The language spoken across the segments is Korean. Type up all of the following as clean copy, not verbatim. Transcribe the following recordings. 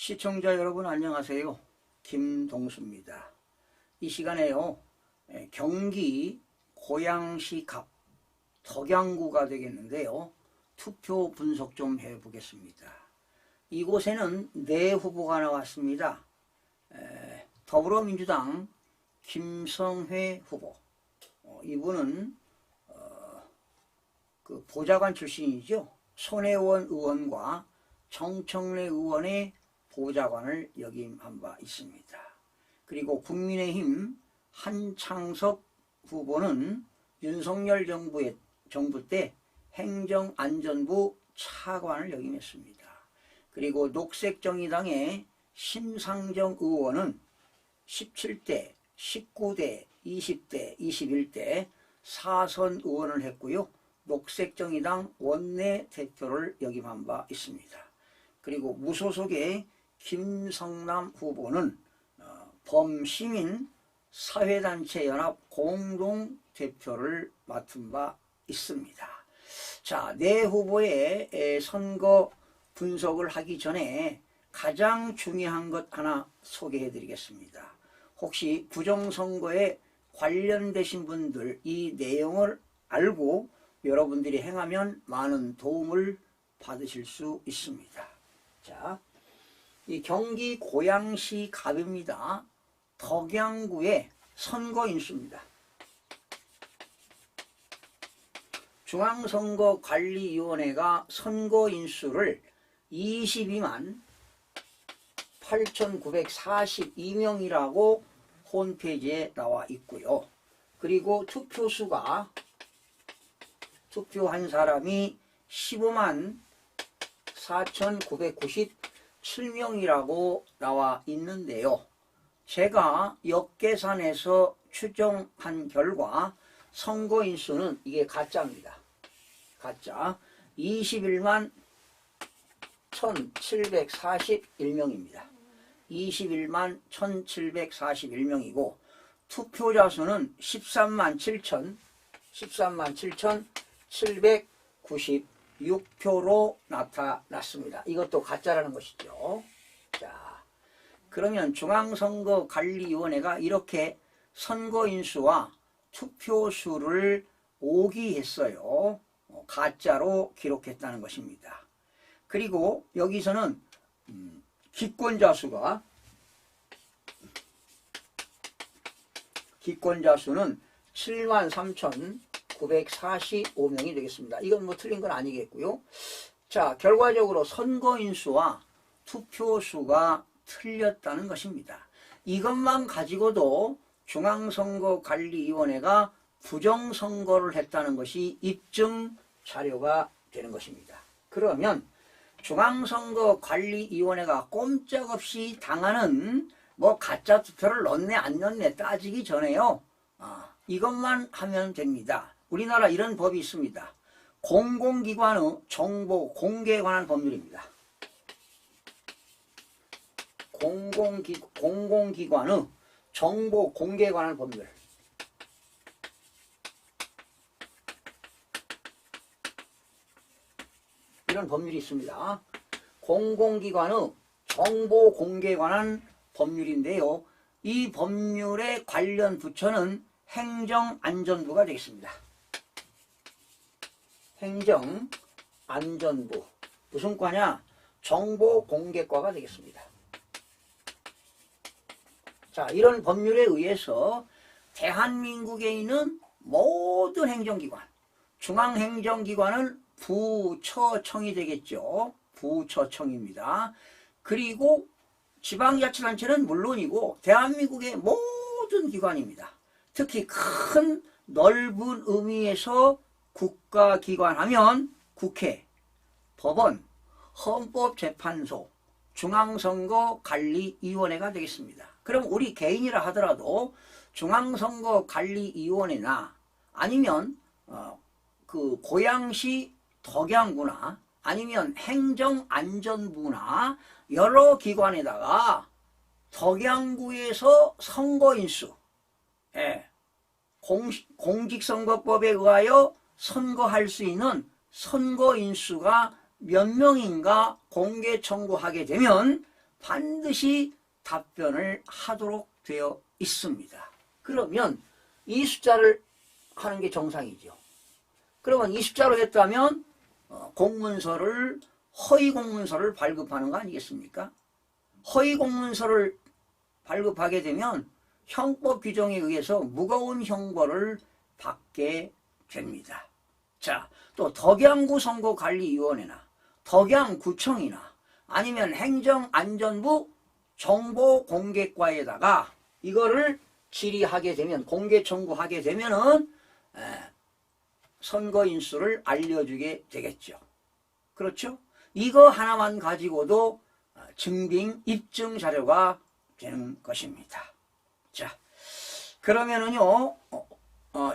시청자 여러분 안녕하세요. 김동수입니다. 이 시간에요. 경기 고양시 갑 덕양구가 되겠는데요. 투표 분석 좀 해보겠습니다. 이곳에는 네 후보가 나왔습니다. 더불어민주당 김성회 후보. 이분은 그 보좌관 출신이죠. 손혜원 의원과 정청래 의원의 보좌관을 역임한 바 있습니다. 그리고 국민의힘 한창섭 후보는 윤석열 정부 때 행정안전부 차관을 역임했습니다. 그리고 녹색정의당의 심상정 의원은 17대, 19대, 20대, 21대 4선 의원을 했고요. 녹색정의당 원내대표를 역임한 바 있습니다. 그리고 무소속의 김성남 후보는 범시민 사회단체연합 공동대표를 맡은 바 있습니다. 자, 네 후보의 선거 분석을 하기 전에 가장 중요한 것 하나 소개해 드리겠습니다. 혹시 부정선거에 관련되신 분들 이 내용을 알고 여러분들이 행하면 많은 도움을 받으실 수 있습니다. 자, 이 경기 고양시 갑입니다. 덕양구의 선거인수입니다. 중앙선거관리위원회가 선거인수를 22만 8,942명이라고 홈페이지에 나와 있고요. 그리고 투표한 사람이 15만 4,997명이라고 나와 있는데요. 제가 역계산해서 추정한 결과 선거인수는 이게 가짜입니다. 가짜 21만 1,741명입니다. 21만 1,741명이고 투표자 수는 13만 7,796표로 나타났습니다. 이것도 가짜라는 것이죠. 자, 그러면 중앙선거관리위원회가 이렇게 선거인수와 투표수를 오기했어요. 가짜로 기록했다는 것입니다. 그리고 여기서는 기권자 수는 73,945명이 되겠습니다. 이건 뭐 틀린 건 아니겠고요. 자, 결과적으로 선거인수와 투표수가 틀렸다는 것입니다. 이것만 가지고도 중앙선거관리위원회가 부정선거를 했다는 것이 입증 자료가 되는 것입니다. 그러면 중앙선거관리위원회가 꼼짝없이 당하는 뭐 가짜 투표를 넣네 안 넣네 따지기 전에요. 이것만 하면 됩니다. 우리나라 이런 법이 있습니다. 공공기관의 정보 공개에 관한 법률입니다. 공공기관의 정보 공개에 관한 법률. 이런 법률이 있습니다. 공공기관의 정보 공개에 관한 법률인데요. 이 법률의 관련 부처는 행정안전부가 되겠습니다. 행정안전부. 무슨 과냐? 정보공개과가 되겠습니다. 자, 이런 법률에 의해서 대한민국에 있는 모든 행정기관, 중앙행정기관은 부처청이 되겠죠. 부처청입니다. 그리고 지방자치단체는 물론이고 대한민국의 모든 기관입니다. 특히 큰 넓은 의미에서 국가기관 하면 국회, 법원, 헌법재판소, 중앙선거관리위원회가 되겠습니다. 그럼 우리 개인이라 하더라도 중앙선거관리위원회나 아니면 그 고양시 덕양구나 아니면 행정안전부나 여러 기관에다가 덕양구에서 선거인수, 공직선거법에 의하여 선거할 수 있는 선거인수가 몇 명인가 공개 청구하게 되면 반드시 답변을 하도록 되어 있습니다. 그러면 이 숫자를 하는 게 정상이죠. 그러면 이 숫자로 했다면 공문서를 허위 공문서를 발급하는 거 아니겠습니까? 허위 공문서를 발급하게 되면 형법 규정에 의해서 무거운 형벌을 받게 됩니다. 자, 또 덕양구 선거관리위원회나 덕양구청이나 아니면 행정안전부 정보공개과에다가 이거를 질의하게 되면, 공개 청구하게 되면은 선거인수를 알려주게 되겠죠. 그렇죠? 이거 하나만 가지고도 증빙 입증 자료가 되는 것입니다. 자, 그러면은요,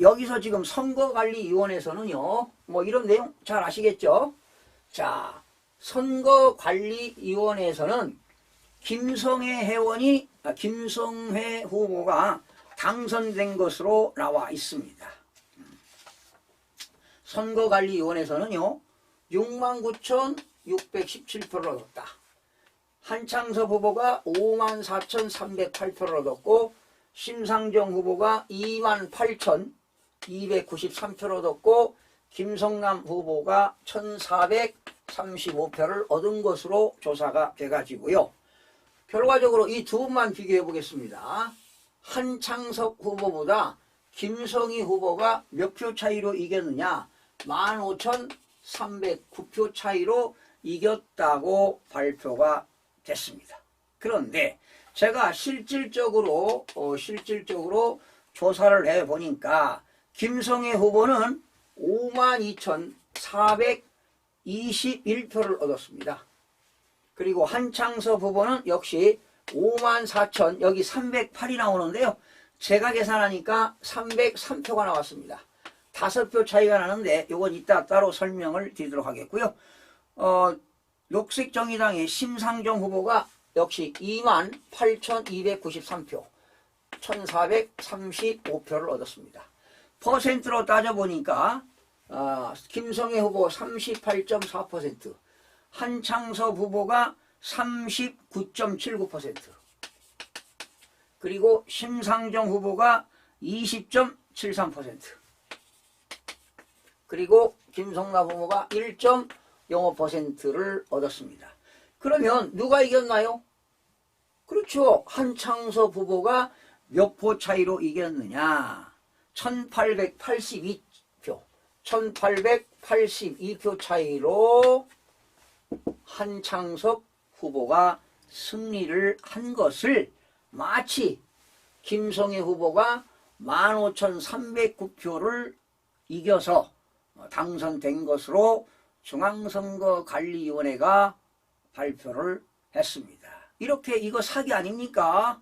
여기서 지금 선거관리위원회에서는요, 뭐 이런 내용 잘 아시겠죠? 자, 선거관리위원회에서는 김성회 후보가 당선된 것으로 나와 있습니다. 선거관리위원회에서는요, 69,617표를 얻었다. 한창섭 후보가 54,308표를 얻었고, 심상정 후보가 28,293표를 얻었고, 김성남 후보가 1,435표를 얻은 것으로 조사가 돼가지고요. 결과적으로 이 두 분만 비교해 보겠습니다. 한창섭 후보보다 김성희 후보가 몇 표 차이로 이겼느냐? 15,309표 차이로 이겼다고 발표가 됐습니다. 그런데 제가 실질적으로 조사를 해보니까 김성애 후보는 52,421표를 얻었습니다. 그리고 한창섭 후보는 역시 54,000, 여기 308이 나오는데요. 제가 계산하니까 303표가 나왔습니다. 5표 차이가 나는데 이건 이따 따로 설명을 드리도록 하겠고요. 녹색정의당의 심상정 후보가 역시 28,293표, 1,435표를 얻었습니다. 퍼센트로 따져보니까 김성애 후보 38.4%, 한창섭 후보가 39.79%, 그리고 심상정 후보가 20.73%, 그리고 김성남 후보가 1.05%를 얻었습니다. 그러면 누가 이겼나요? 그렇죠. 한창섭 후보가 몇 표 차이로 이겼느냐? 1882표. 1882표 차이로 한창섭 후보가 승리를 한 것을 마치 김성애 후보가 15,309표를 이겨서 당선된 것으로 중앙선거관리위원회가 발표를 했습니다. 이렇게 이거 사기 아닙니까?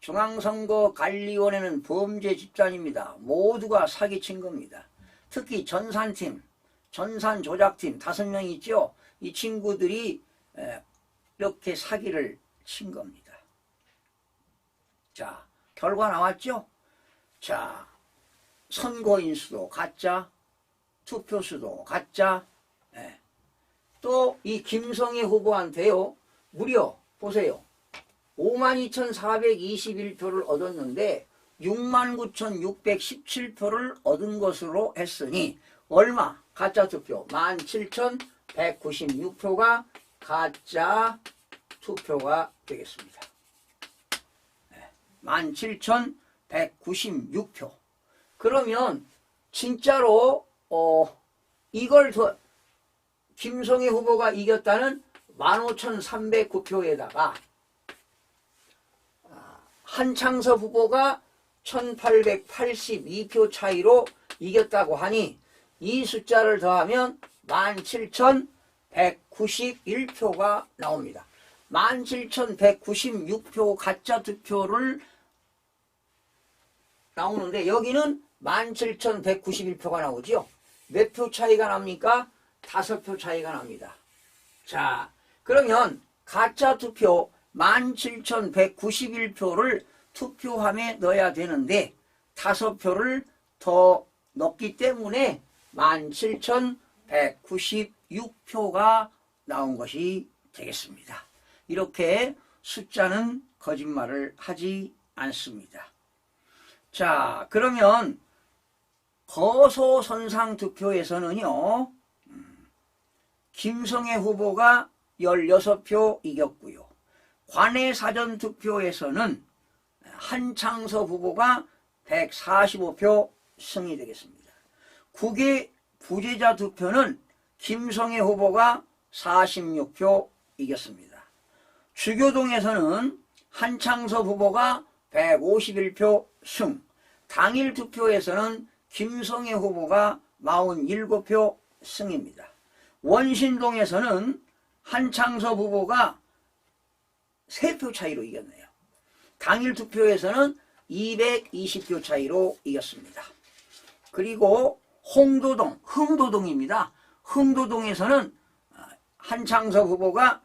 중앙선거관리위원회는 범죄 집단입니다. 모두가 사기친 겁니다. 특히 전산팀, 전산조작팀 5명 있죠? 이 친구들이 이렇게 사기를 친 겁니다. 자, 결과 나왔죠? 자, 선거인수도 가짜, 투표수도 가짜, 또 이 김성애 후보한테요, 무려 보세요. 52,421표를 얻었는데 69,617표를 얻은 것으로 했으니 얼마? 가짜 투표 17,196표가 가짜 투표가 되겠습니다. 17,196표. 그러면 진짜로 이걸 더 김성애 후보가 이겼다는 15,309표에다가 한창섭 후보가 1,882표 차이로 이겼다고 하니 이 숫자를 더하면 17,191표가 나옵니다. 17,196표 가짜 투표를 나오는데 여기는 17,191표가 나오죠. 몇 표 차이가 납니까? 5표 차이가 납니다. 자, 그러면 가짜 투표 17,191표를 투표함에 넣어야 되는데 5표를 더 넣기 때문에 17,196표가 나온 것이 되겠습니다. 이렇게 숫자는 거짓말을 하지 않습니다. 자, 그러면 거소선상 투표에서는요, 김성애 후보가 16표 이겼고요. 관내 사전 투표에서는 한창섭 후보가 145표 승이 되겠습니다. 국외 부재자 투표는 김성애 후보가 46표 이겼습니다. 주교동에서는 한창섭 후보가 151표 승, 당일 투표에서는 김성애 후보가 47표 승입니다. 원신동에서는 한창섭 후보가 3표 차이로 이겼네요. 당일 투표에서는 220표 차이로 이겼습니다. 그리고 홍도동, 흥도동입니다. 흥도동에서는 한창섭 후보가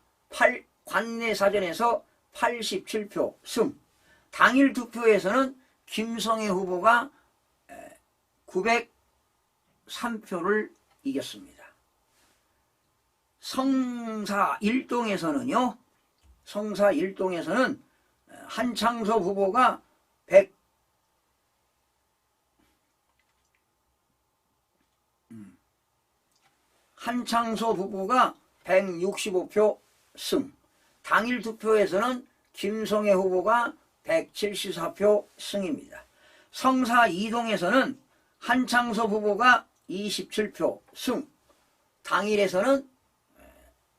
관내 사전에서 87표 승, 당일 투표에서는 김성애 후보가 903표를 이겼습니다. 성사 1동에서는요, 성사 1동에서는 한창섭 후보가 한창섭 후보가 165표 승, 당일 투표에서는 김성애 후보가 174표 승입니다. 성사 2동에서는 한창섭 후보가 27표 승, 당일에서는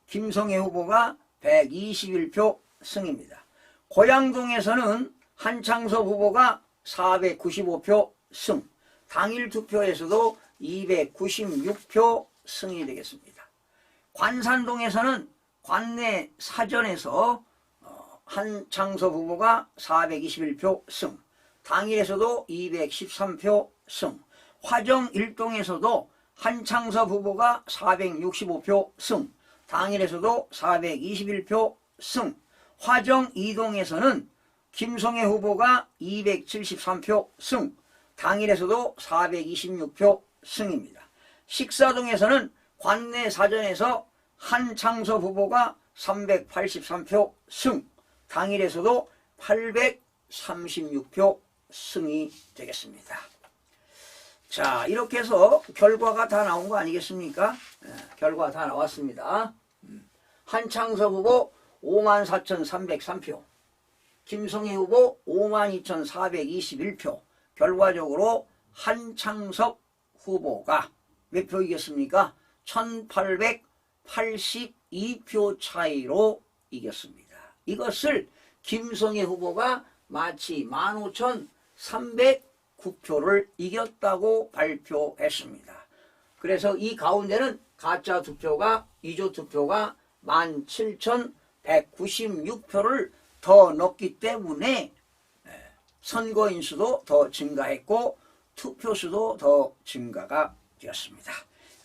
김성애 후보가 121표 승입니다. 고양동에서는 한창섭 후보가 495표 승, 당일 투표에서도 296표 승이 되겠습니다. 관산동에서는 관내 사전에서 한창섭 후보가 421표 승, 당일에서도 213표 승, 화정 1동에서도 한창섭 후보가 465표 승, 당일에서도 421표 승, 화정 2동에서는 김성애 후보가 273표 승, 당일에서도 426표 승입니다. 식사동에서는 관내 사전에서 한창섭 후보가 383표 승, 당일에서도 836표 승이 되겠습니다. 자, 이렇게 해서 결과가 다 나온 거 아니겠습니까? 결과 다 나왔습니다. 한창섭 후보 54,303표, 김성애 후보 52,421표, 결과적으로 한창섭 후보가 몇 표 이겼습니까? 1882표 차이로 이겼습니다. 이것을 김성애 후보가 마치 15,309표를 이겼다고 발표했습니다. 그래서 이 가운데는 가짜 투표가, 위조 투표가 17,196표를 더 넣었기 때문에 선거인 수도 더 증가했고 투표수도 더 증가가 되었습니다.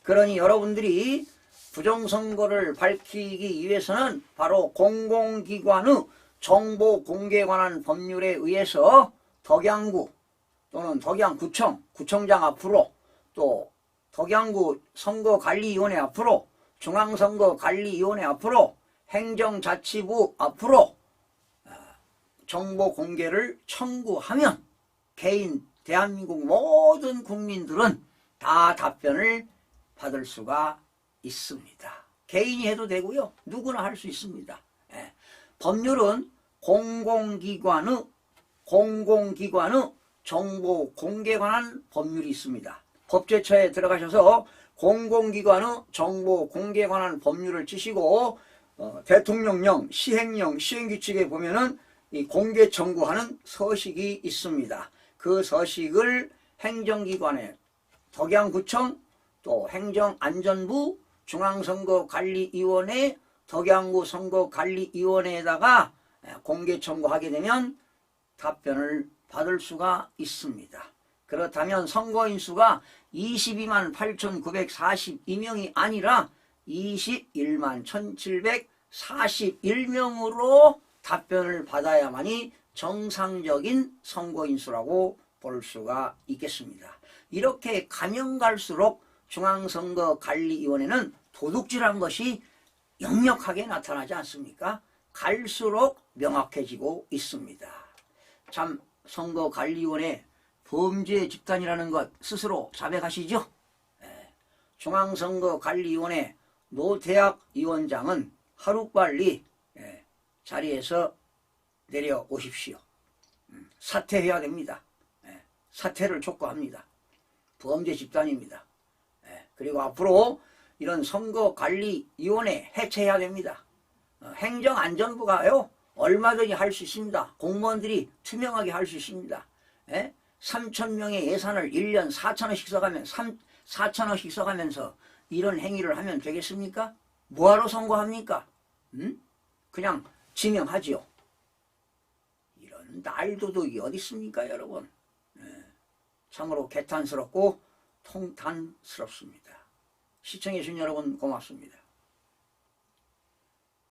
그러니 여러분들이 부정선거를 밝히기 위해서는 바로 공공기관의 정보 공개에 관한 법률에 의해서 덕양구 또는 덕양구청, 구청장 앞으로, 또 덕양구 선거관리위원회 앞으로, 중앙선거관리위원회 앞으로, 행정자치부 앞으로 정보 공개를 청구하면 개인, 대한민국 모든 국민들은 다 답변을 받을 수가 있습니다. 개인이 해도 되고요, 누구나 할 수 있습니다. 법률은 공공기관의 정보 공개에 관한 법률이 있습니다. 법제처에 들어가셔서 공공기관의 정보 공개에 관한 법률을 치시고 대통령령, 시행령, 시행규칙에 보면은 이 공개 청구하는 서식이 있습니다. 그 서식을 행정기관에 덕양구청, 또 행정안전부, 중앙선거관리위원회, 덕양구 선거관리위원회에다가 공개 청구하게 되면 답변을 받을 수가 있습니다. 그렇다면 선거인 수가 22만 8,942명이 아니라 21만 1,741명으로 답변을 받아야만이 정상적인 선거인 수라고 볼 수가 있겠습니다. 이렇게 가면 갈수록 중앙선거관리위원회는 도둑질한 것이 역력하게 나타나지 않습니까? 갈수록 명확해지고 있습니다. 참 선거관리위원회 범죄 집단이라는 것 스스로 자백하시죠? 중앙선거관리위원회 노태학 위원장은 하루빨리 자리에서 내려오십시오. 사퇴해야 됩니다. 사퇴를 촉구합니다. 범죄 집단입니다. 그리고 앞으로 이런 선거관리위원회 해체해야 됩니다. 행정안전부가요 얼마든지 할 수 있습니다. 공무원들이 투명하게 할 수 있습니다. 3,000명의 예산을 1년 4,000원씩 써가면 4,000원씩 써가면서 이런 행위를 하면 되겠습니까? 뭐하러 선거합니까? 그냥 지명하지요. 이런 날도둑이 어디 있습니까, 여러분? 참으로 개탄스럽고 통탄스럽습니다. 시청해주신 여러분 고맙습니다.